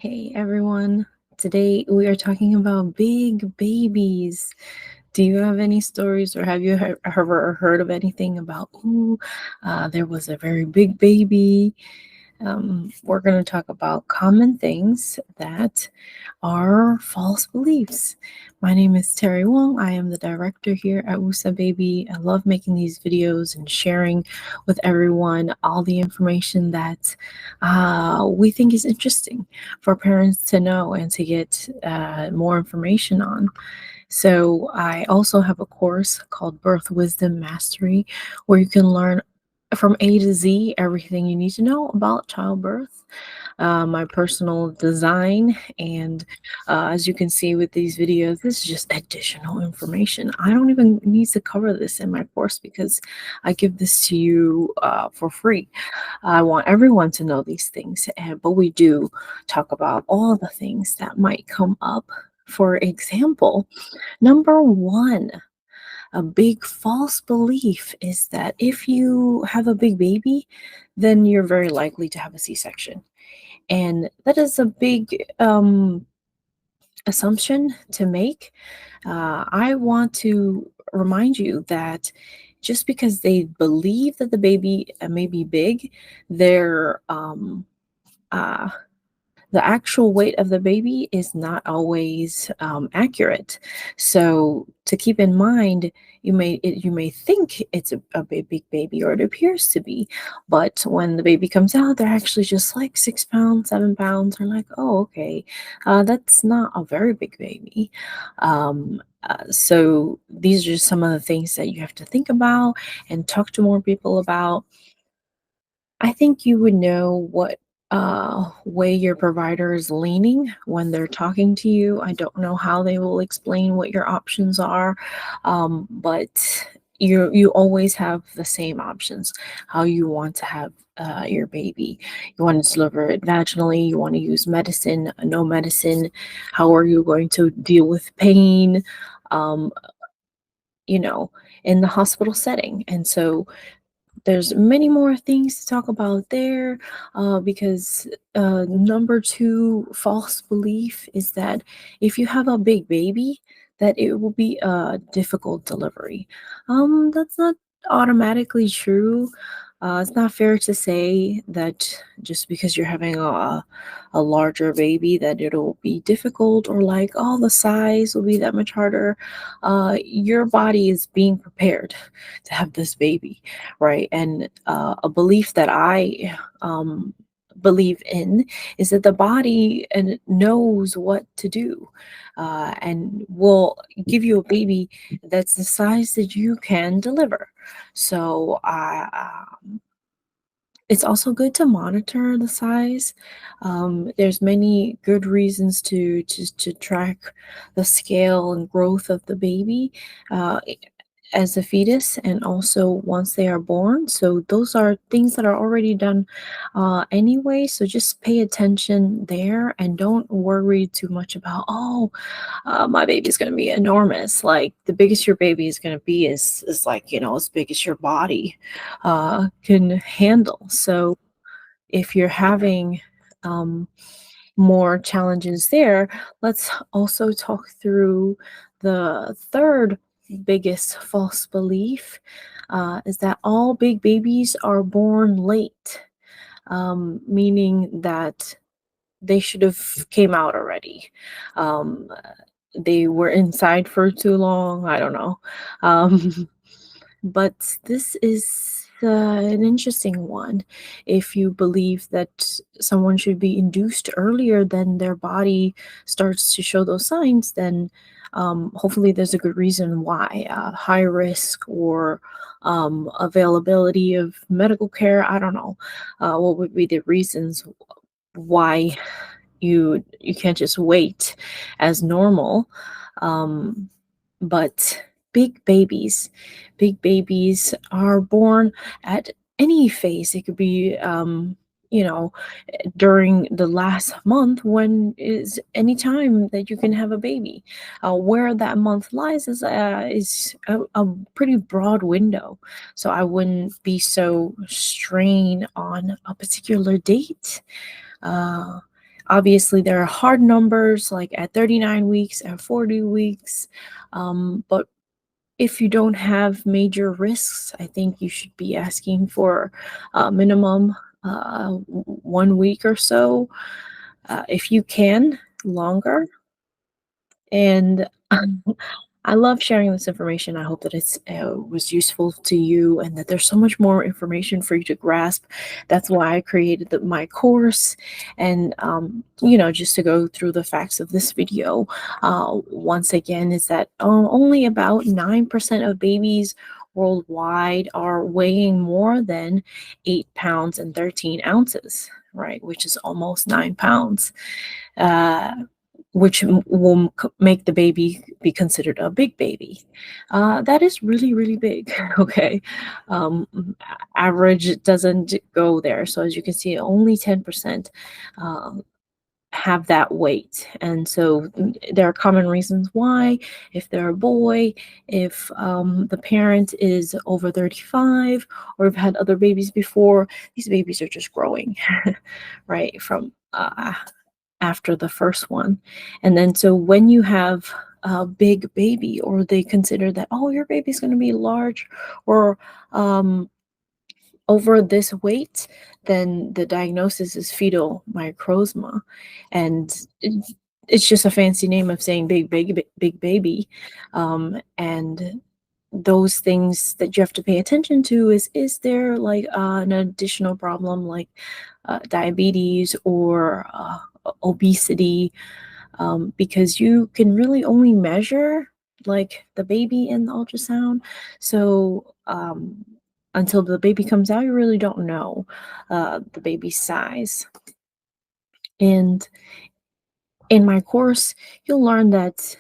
Hey everyone, today we are talking about big babies. Do you have any stories or have you ever heard of anything about, there was a very big baby? We're going to talk about common things that are false beliefs. My name is Terry Wong. I am the director here at Wusa Baby. I love making these videos and sharing with everyone all the information that we think is interesting for parents to know and to get more information on. So I also have a course called Birth Wisdom Mastery where you can learn from A to Z everything you need to know about childbirth, my personal design, and as you can see with these videos, this is just additional information. I don't even need to cover this in my course because I give this to you for free. I want everyone to know these things, but we do talk about all the things that might come up. For example, number one, a big false belief is that if you have a big baby, then you're very likely to have a C-section. And that is a big assumption to make. I want to remind you that just because they believe that the baby may be big, their uh, the actual weight of the baby is not always accurate. So to keep in mind, you may think it's a big baby, or it appears to be, but when the baby comes out, they're actually just like 6 pounds, 7 pounds. Or like, oh, okay, that's not a very big baby. So these are just some of the things that you have to think about and talk to more people about. I think you would know what way your provider is leaning when they're talking to you. I don't know how they will explain what your options are, but you always have the same options. How you want to have your baby. You want to deliver it vaginally. You want to use medicine, no medicine. How are you going to deal with pain? Um, you know, in the hospital setting, and so there's many more things to talk about there, because number two false belief is that if you have a big baby, that it will be a difficult delivery. That's not automatically true. It's not fair to say that just because you're having a larger baby that it'll be difficult, or like, oh, the size will be that much harder. Your body is being prepared to have this baby, right? And a belief that I believe in is that the body and knows what to do, and will give you a baby that's the size that you can deliver. So it's also good to monitor the size. There's many good reasons to track the scale and growth of the baby. As a fetus, and also once they are born. So those are things that are already done anyway. So just pay attention there and don't worry too much about, oh, my baby's going to be enormous. Like the biggest your baby is going to be is like, as big as your body can handle. So if you're having um, more challenges there, let's also talk through the third biggest false belief, is that all big babies are born late, meaning that they should have came out already. Um, they were inside for too long. I don't know. Um, but this is an interesting one. If you believe that someone should be induced earlier than their body starts to show those signs, then hopefully there's a good reason why. High risk, or availability of medical care. I don't know. What would be the reasons why you can't just wait as normal? Um, but big babies, big babies are born at any phase. It could be, you know, during the last month, when is any time that you can have a baby. Where that month lies is a pretty broad window. So I wouldn't be so strained on a particular date. Uh, Obviously, there are hard numbers like at 39 weeks, at 40 weeks, but if you don't have major risks, I think you should be asking for a minimum 1 week or so, if you can, longer. And I love sharing this information. I hope that it's was useful to you and that there's so much more information for you to grasp. That's why I created my course. And, just to go through the facts of this video, once again, is that only about 9% of babies worldwide are weighing more than 8 pounds and 13 ounces, right? Which is almost 9 pounds. Uh, which will make the baby be considered a big baby. That is really, really big. Okay. Average doesn't go there. So as you can see, only 10% uh, have that weight. And so there are common reasons why. If they're a boy, if the parent is over 35, or have had other babies before, these babies are just growing, right? From after the first one. And then so when you have a big baby, or they consider that, oh, your baby's going to be large or um, over this weight, then the diagnosis is fetal microsma. And it's just a fancy name of saying big baby. And those things that you have to pay attention to is there like an additional problem like diabetes or obesity, because you can really only measure like the baby in the ultrasound. So until the baby comes out, you really don't know the baby's size. And in my course, you'll learn that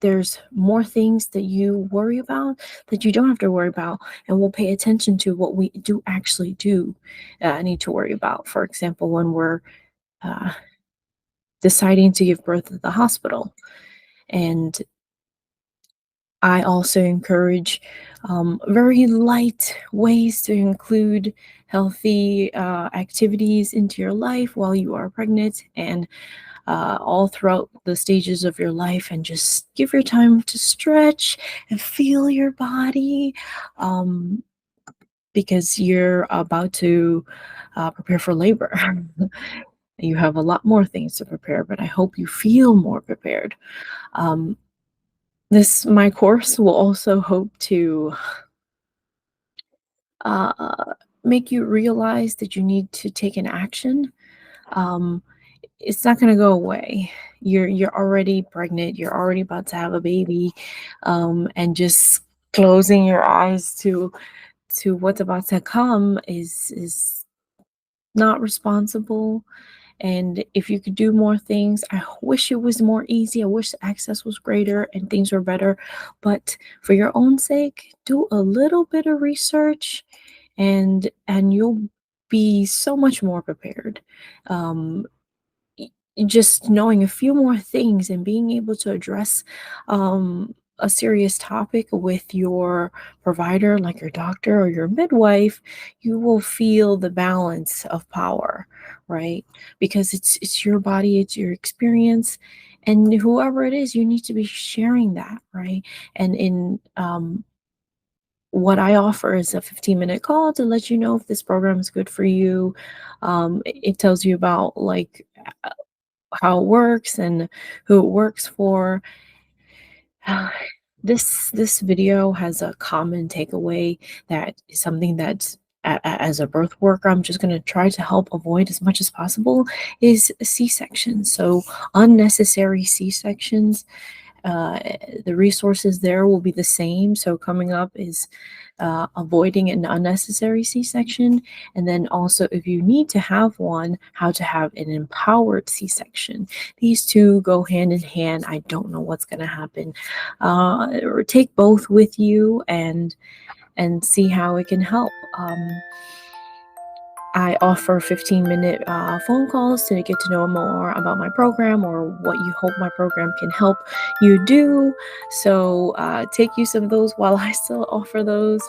there's more things that you worry about that you don't have to worry about, and we'll pay attention to what we do actually do need to worry about. For example, when we're uh, deciding to give birth at the hospital. And I also encourage very light ways to include healthy activities into your life while you are pregnant and all throughout the stages of your life, and just give your time to stretch and feel your body, um, because you're about to prepare for labor. You have a lot more things to prepare, but I hope you feel more prepared. Um, my course will also hope to uh, make you realize that you need to take an action. Um, it's not going to go away. You're already pregnant. You're already about to have a baby, and just closing your eyes to what's about to come is not responsible. And if you could do more things, I wish it was more easy. I wish the access was greater and things were better. But for your own sake, do a little bit of research, and you'll be so much more prepared. Um, just knowing a few more things and being able to address a serious topic with your provider, like your doctor or your midwife, you will feel the balance of power, right? Because it's your body, it's your experience, and whoever it is, you need to be sharing that, right? And in what I offer is a 15-minute call to let you know if this program is good for you. It tells you about like how it works and who it works for. This video has a common takeaway that is something that as a birth worker, I'm just going to try to help avoid as much as possible, is C-sections. So unnecessary C-sections, the resources there will be the same. So coming up is avoiding an unnecessary C-section, and then also if you need to have one, how to have an empowered C-section. These two go hand in hand. I don't know what's going to happen. Or take both with you and see how it can help. I offer 15-minute phone calls to get to know more about my program or what you hope my program can help you do. So take use of those while I still offer those.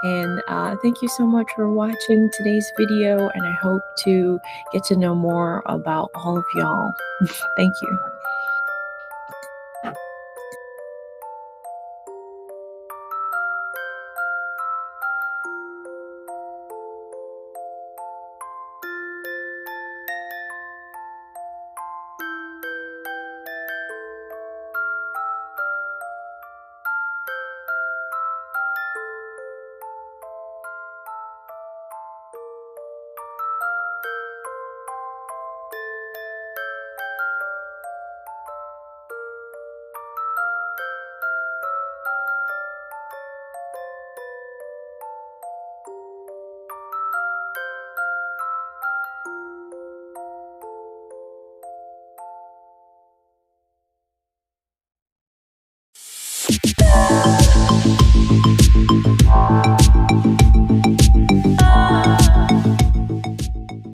And thank you so much for watching today's video, and I hope to get to know more about all of y'all. Thank you.